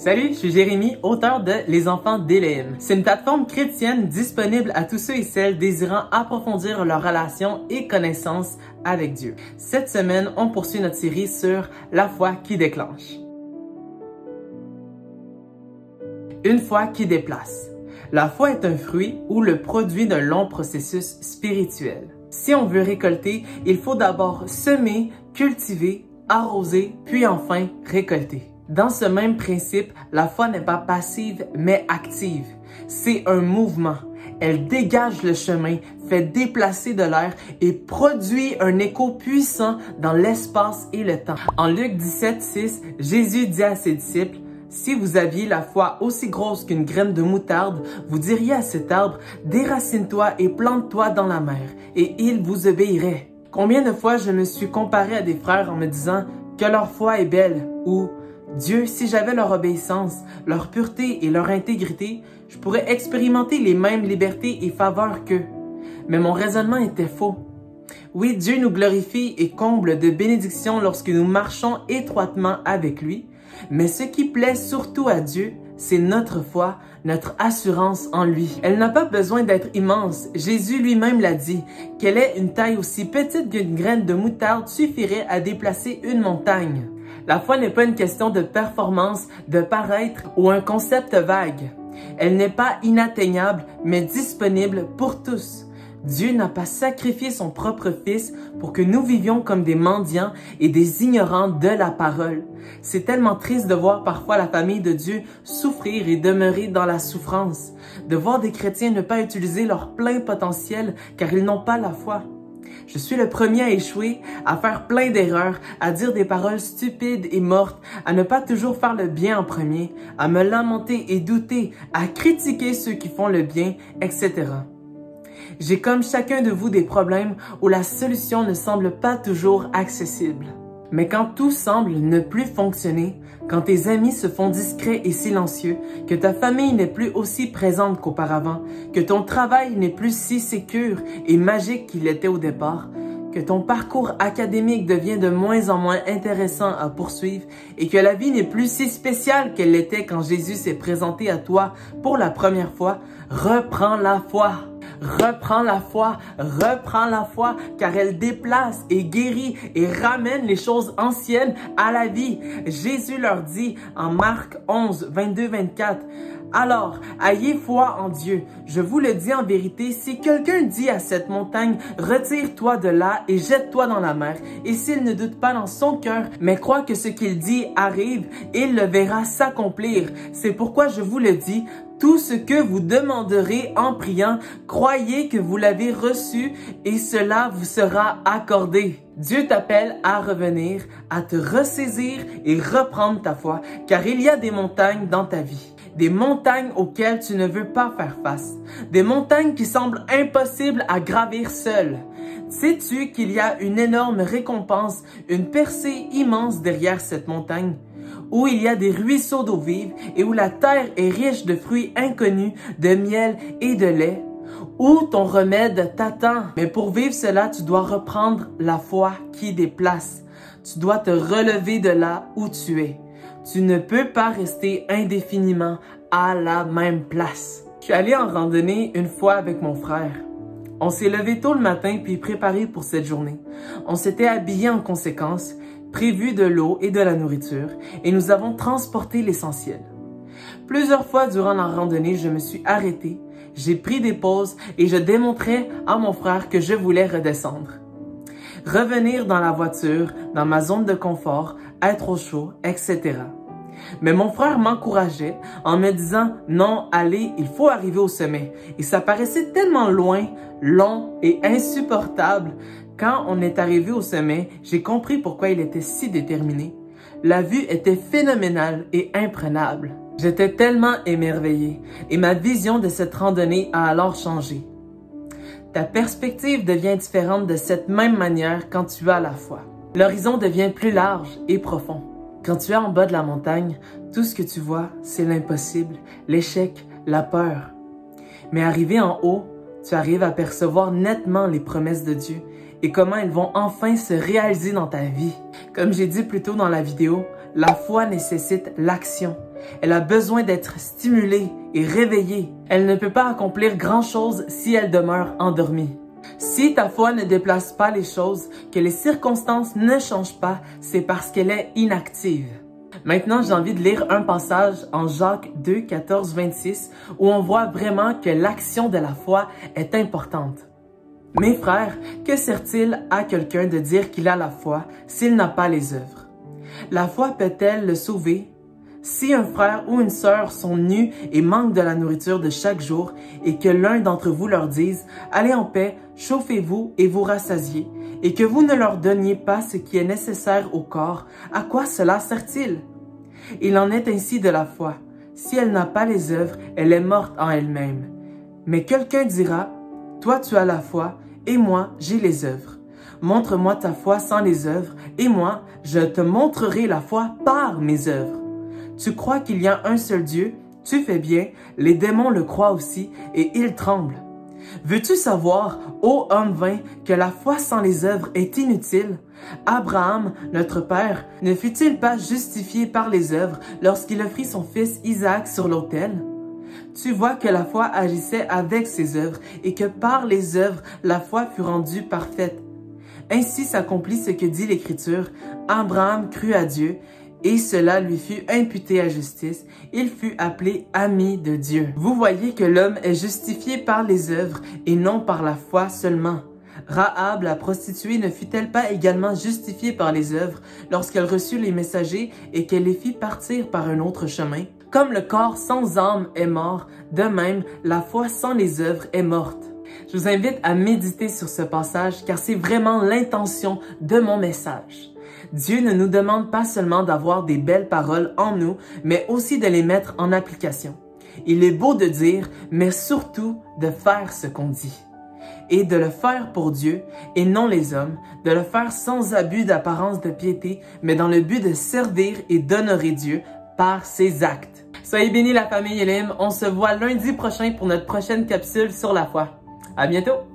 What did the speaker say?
Salut, je suis Jérémy, auteur de Les Enfants d'Éléim. C'est une plateforme chrétienne disponible à tous ceux et celles désirant approfondir leur relation et connaissance avec Dieu. Cette semaine, on poursuit notre série sur la foi qui déclenche. Une foi qui déplace. La foi est un fruit ou le produit d'un long processus spirituel. Si on veut récolter, il faut d'abord semer, cultiver, arroser, puis enfin récolter. Dans ce même principe, la foi n'est pas passive, mais active. C'est un mouvement. Elle dégage le chemin, fait déplacer de l'air et produit un écho puissant dans l'espace et le temps. En Luc 17:6, Jésus dit à ses disciples: « Si vous aviez la foi aussi grosse qu'une graine de moutarde, vous diriez à cet arbre, déracine-toi et plante-toi dans la mer, et il vous obéirait. » Combien de fois je me suis comparé à des frères en me disant que leur foi est belle ou Dieu, si j'avais leur obéissance, leur pureté et leur intégrité, je pourrais expérimenter les mêmes libertés et faveurs qu'eux. Mais mon raisonnement était faux. Oui, Dieu nous glorifie et comble de bénédictions lorsque nous marchons étroitement avec lui, mais ce qui plaît surtout à Dieu, c'est notre foi, notre assurance en lui. Elle n'a pas besoin d'être immense. Jésus lui-même l'a dit, qu'elle ait une taille aussi petite qu'une graine de moutarde suffirait à déplacer une montagne. La foi n'est pas une question de performance, de paraître ou un concept vague. Elle n'est pas inatteignable, mais disponible pour tous. Dieu n'a pas sacrifié son propre Fils pour que nous vivions comme des mendiants et des ignorants de la parole. C'est tellement triste de voir parfois la famille de Dieu souffrir et demeurer dans la souffrance, de voir des chrétiens ne pas utiliser leur plein potentiel car ils n'ont pas la foi. Je suis le premier à échouer, à faire plein d'erreurs, à dire des paroles stupides et mortes, à ne pas toujours faire le bien en premier, à me lamenter et douter, à critiquer ceux qui font le bien, etc. J'ai comme chacun de vous des problèmes où la solution ne semble pas toujours accessible. Mais quand tout semble ne plus fonctionner, quand tes amis se font discrets et silencieux, que ta famille n'est plus aussi présente qu'auparavant, que ton travail n'est plus si sécure et magique qu'il était au départ, que ton parcours académique devient de moins en moins intéressant à poursuivre et que la vie n'est plus si spéciale qu'elle l'était quand Jésus s'est présenté à toi pour la première fois, reprends la foi. Reprends la foi, car elle déplace et guérit et ramène les choses anciennes à la vie. Jésus leur dit en Marc 11, 22-24, « Alors, ayez foi en Dieu. Je vous le dis en vérité, si quelqu'un dit à cette montagne, retire-toi de là et jette-toi dans la mer, et s'il ne doute pas dans son cœur, mais croit que ce qu'il dit arrive, il le verra s'accomplir. C'est pourquoi je vous le dis, tout ce que vous demanderez en priant, croyez que vous l'avez reçu et cela vous sera accordé. » Dieu t'appelle à revenir, à te ressaisir et reprendre ta foi, car il y a des montagnes dans ta vie. Des montagnes auxquelles tu ne veux pas faire face. Des montagnes qui semblent impossibles à gravir seul. Sais-tu qu'il y a une énorme récompense, une percée immense derrière cette montagne? Où il y a des ruisseaux d'eau vive et où la terre est riche de fruits inconnus, de miel et de lait, où ton remède t'attend. Mais pour vivre cela, tu dois reprendre la foi qui déplace. Tu dois te relever de là où tu es. Tu ne peux pas rester indéfiniment à la même place. Je suis allé en randonnée une fois avec mon frère. On s'est levé tôt le matin puis préparé pour cette journée. On s'était habillé en conséquence, prévu de l'eau et de la nourriture, et nous avons transporté l'essentiel. Plusieurs fois durant la randonnée, je me suis arrêté, j'ai pris des pauses et je démontrais à mon frère que je voulais redescendre. Revenir dans la voiture, dans ma zone de confort, être au chaud, etc. Mais mon frère m'encourageait en me disant « Non, allez, il faut arriver au sommet. » Et ça paraissait tellement loin, long et insupportable. Quand on est arrivé au sommet, j'ai compris pourquoi il était si déterminé. La vue était phénoménale et imprenable. J'étais tellement émerveillé et ma vision de cette randonnée a alors changé. Ta perspective devient différente de cette même manière quand tu as la foi. L'horizon devient plus large et profond. Quand tu es en bas de la montagne, tout ce que tu vois, c'est l'impossible, l'échec, la peur. Mais arrivé en haut, tu arrives à percevoir nettement les promesses de Dieu et comment elles vont enfin se réaliser dans ta vie. Comme j'ai dit plus tôt dans la vidéo, la foi nécessite l'action. Elle a besoin d'être stimulée et réveillée. Elle ne peut pas accomplir grand-chose si elle demeure endormie. Si ta foi ne déplace pas les choses, que les circonstances ne changent pas, c'est parce qu'elle est inactive. Maintenant, j'ai envie de lire un passage en Jacques 2, 14, 26, où on voit vraiment que l'action de la foi est importante. Mes frères, que sert-il à quelqu'un de dire qu'il a la foi s'il n'a pas les œuvres? La foi peut-elle le sauver? Si un frère ou une sœur sont nus et manquent de la nourriture de chaque jour, et que l'un d'entre vous leur dise « Allez en paix, chauffez-vous et vous rassasiez », et que vous ne leur donniez pas ce qui est nécessaire au corps, à quoi cela sert-il? Il en est ainsi de la foi. Si elle n'a pas les œuvres, elle est morte en elle-même. Mais quelqu'un dira « Toi tu as la foi, et moi j'ai les œuvres. Montre-moi ta foi sans les œuvres, et moi je te montrerai la foi par mes œuvres. Tu crois qu'il y a un seul Dieu? Tu fais bien, les démons le croient aussi, et ils tremblent. Veux-tu savoir, ô homme vain, que la foi sans les œuvres est inutile? Abraham, notre père, ne fut-il pas justifié par les œuvres lorsqu'il offrit son fils Isaac sur l'autel? Tu vois que la foi agissait avec ses œuvres et que par les œuvres, la foi fut rendue parfaite. Ainsi s'accomplit ce que dit l'Écriture, Abraham crut à Dieu et cela lui fut imputé à justice. Il fut appelé ami de Dieu. Vous voyez que l'homme est justifié par les œuvres et non par la foi seulement. Rahab, la prostituée, ne fut-elle pas également justifiée par les œuvres lorsqu'elle reçut les messagers et qu'elle les fit partir par un autre chemin? Comme le corps sans âme est mort, de même, la foi sans les œuvres est morte. Je vous invite à méditer sur ce passage car c'est vraiment l'intention de mon message. Dieu ne nous demande pas seulement d'avoir des belles paroles en nous, mais aussi de les mettre en application. Il est beau de dire, mais surtout de faire ce qu'on dit. Et de le faire pour Dieu et non les hommes, de le faire sans abus d'apparence de piété, mais dans le but de servir et d'honorer Dieu par ses actes. Soyez bénis la famille Elim, on se voit lundi prochain pour notre prochaine capsule sur la foi. À bientôt!